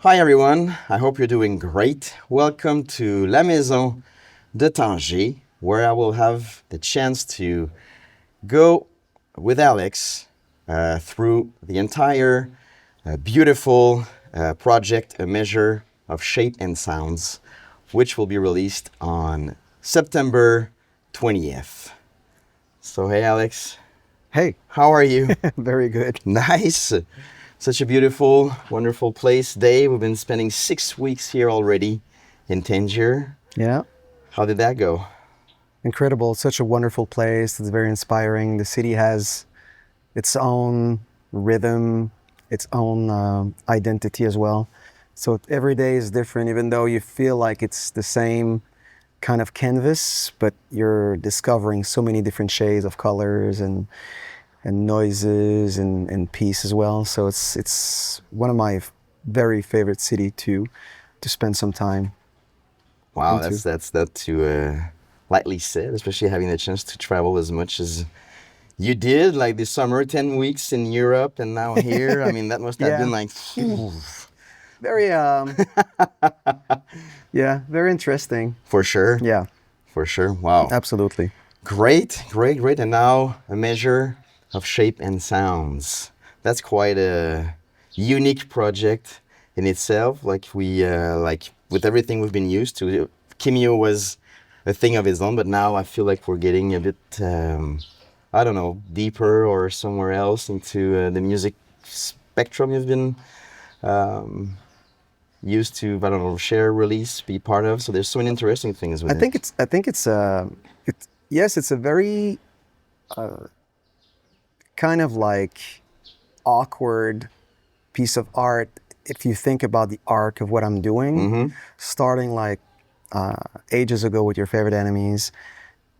Hi everyone, I hope you're doing great. Welcome to La Maison de Tanger, where I will have the chance to go with Alex through the entire beautiful project, A Measure of Shape and Sounds, which will be released on September 20th. So, hey Alex, Hey, how are you? very good. Nice. Such a beautiful, wonderful place. Day. We've been spending 6 weeks here already in Tangier. Yeah, How did that go? incredible. Such a wonderful place. It's very inspiring. The city has its own rhythm, its own identity as well. So every day is different, even though you feel like it's the same kind of canvas, but you're discovering so many different shades of colors and noises and peace as well. So it's one of my very favorite city to spend some time Wow, into. that's not too lightly said, especially having the chance to travel as much as you did, like this summer, 10 weeks in Europe, and now here. I mean, that must have Yeah, been like, very yeah, very interesting. for sure, Yeah, for sure. Wow. absolutely. Great, great, great. And now a measure of shape and sounds. That's quite a unique project in itself. Like with everything we've been used to, Kimio was a thing of its own, but now I feel like we're getting a bit, I don't know, deeper or somewhere else into the music spectrum you've been um, used to, I don't know, share, release, be part of. So there's so many interesting things with it. I think it's yes, it's a very kind of like awkward piece of art if you think about the arc of what I'm doing, Mm-hmm. starting like uh, ages ago with your favorite enemies.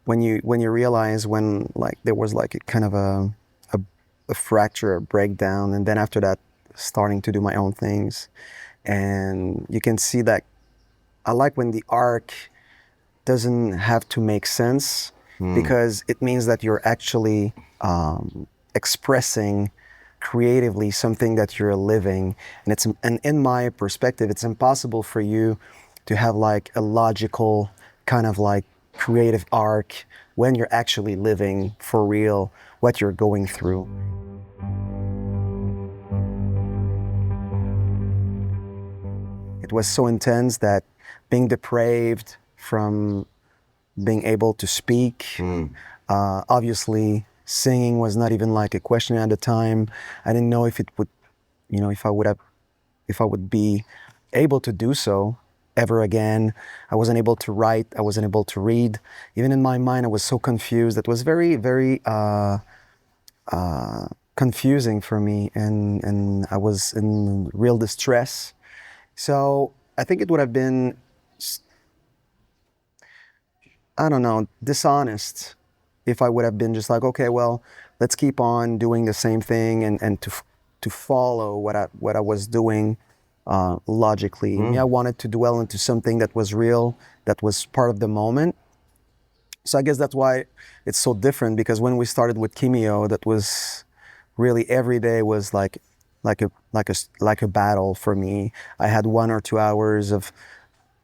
When you realize when like there was like a kind of a, a fracture, a breakdown, and then after that, starting to do my own things, and you can see that I like when the arc doesn't have to make sense because it means that you're actually expressing creatively something that you're living, and in my perspective it's impossible for you to have like a logical kind of like creative arc when you're actually living for real what you're going through. It was so intense that being depraved from being able to speak. Obviously, singing was not even like a question at the time. I didn't know if it would, if I would be able to do so ever again. I wasn't able to write. I wasn't able to read. Even in my mind, I was so confused. It was very, very confusing for me, and I was in real distress. So I think it would have been, I don't know, dishonest if I would have been just like, okay, well, let's keep on doing the same thing and to follow what I was doing logically. Me, I wanted to dwell into something that was real, that was part of the moment. So I guess that's why it's so different because when we started with Kimio, that was really every day was like a battle for me. I had 1 or 2 hours of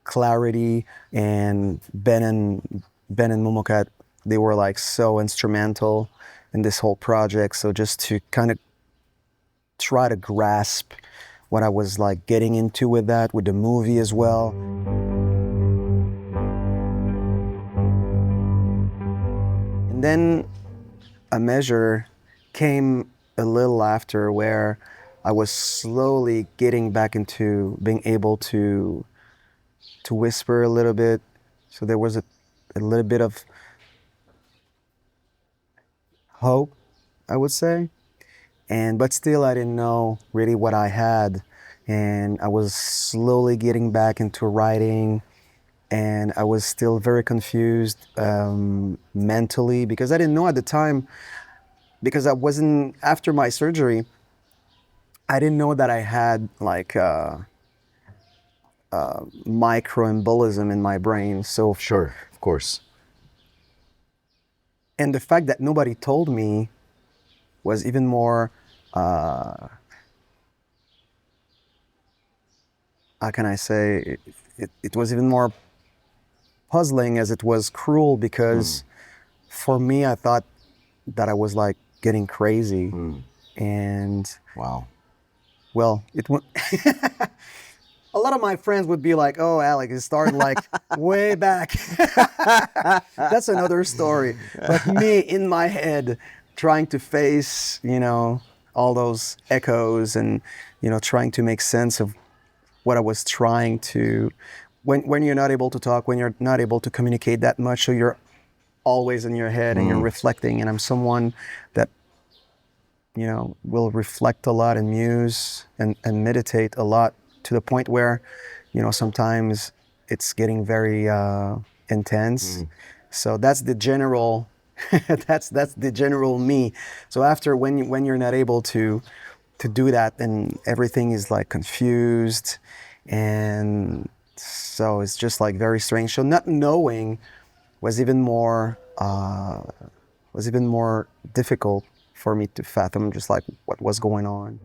clarity, and Ben and Momokat, they were like so instrumental in this whole project. So just to kind of try to grasp what I was like getting into with that, with the movie as well. And then a measure came a little after where I was slowly getting back into being able to whisper a little bit. So there was a little bit of hope, I would say. But still I didn't know really what I had, and I was slowly getting back into writing, and I was still very confused mentally because I didn't know at the time, because I wasn't, after my surgery I didn't know that I had like microembolism in my brain. So, Sure, of course. and the fact that nobody told me was even more uh, how can I say, it was even more puzzling as it was cruel because for me, I thought that I was like getting crazy. And Wow. well, a lot of my friends would be like, "Oh, Alex, it started like way back." That's another story. But me in my head, trying to face, all those echoes and, trying to make sense of what I was trying to. When you're not able to talk, when you're not able to communicate that much, so you're always in your head and you're reflecting. And I'm someone that, will reflect a lot and muse and meditate a lot to the point where, sometimes it's getting very intense. So that's the general, that's the general me. So after when you're not able to do that, then everything is like confused, and so it's just like very strange. So not knowing was even more difficult for me to fathom, just like what was going on.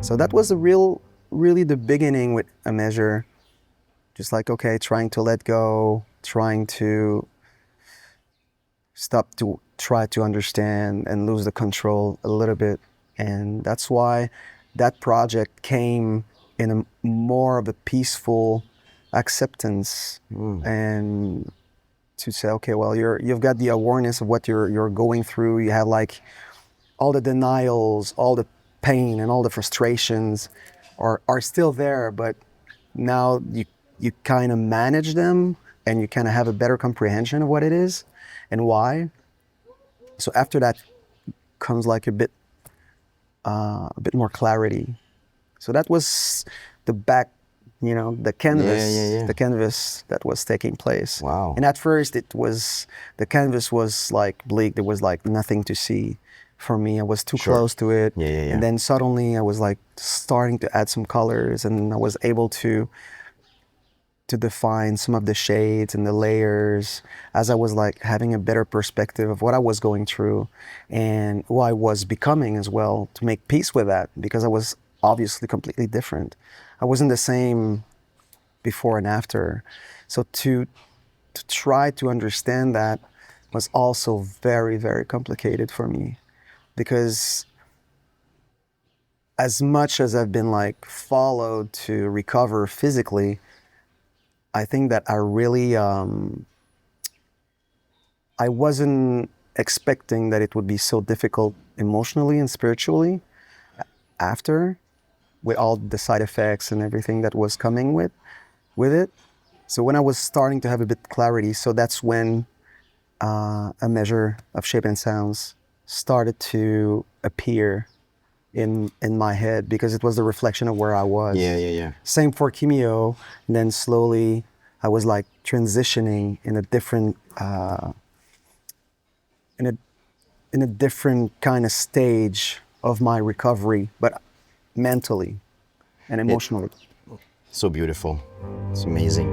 So that was really the beginning with a measure. Just like, okay, trying to let go, trying to stop to try to understand and lose the control a little bit. And that's why that project came in a more of a peaceful acceptance and to say, okay, well, you've got the awareness of what you're going through. You have like all the denials, all the pain and all the frustrations are still there, but now you kind of manage them and you kind of have a better comprehension of what it is and why. So after that comes like a bit more clarity. So that was the back, the canvas, the canvas that was taking place. Wow. And at first the canvas was like bleak. There was like nothing to see for me. I was too close to it. And then suddenly I was like starting to add some colors, and I was able to define some of the shades and the layers as I was like having a better perspective of what I was going through and who I was becoming as well, to make peace with that, because I was obviously completely different. I wasn't the same before and after. So to try to understand that was also very, very complicated for me, because as much as I've been like followed to recover physically, I think that I really, I wasn't expecting that it would be so difficult emotionally and spiritually after, with all the side effects and everything that was coming with it. So when I was starting to have a bit clarity, so that's when a measure of shape and sounds started to appear in my head, because it was the reflection of where I was. Same for Kimio, and then slowly I was like transitioning in a different in a different kind of stage of my recovery, but mentally and emotionally. So beautiful. It's amazing.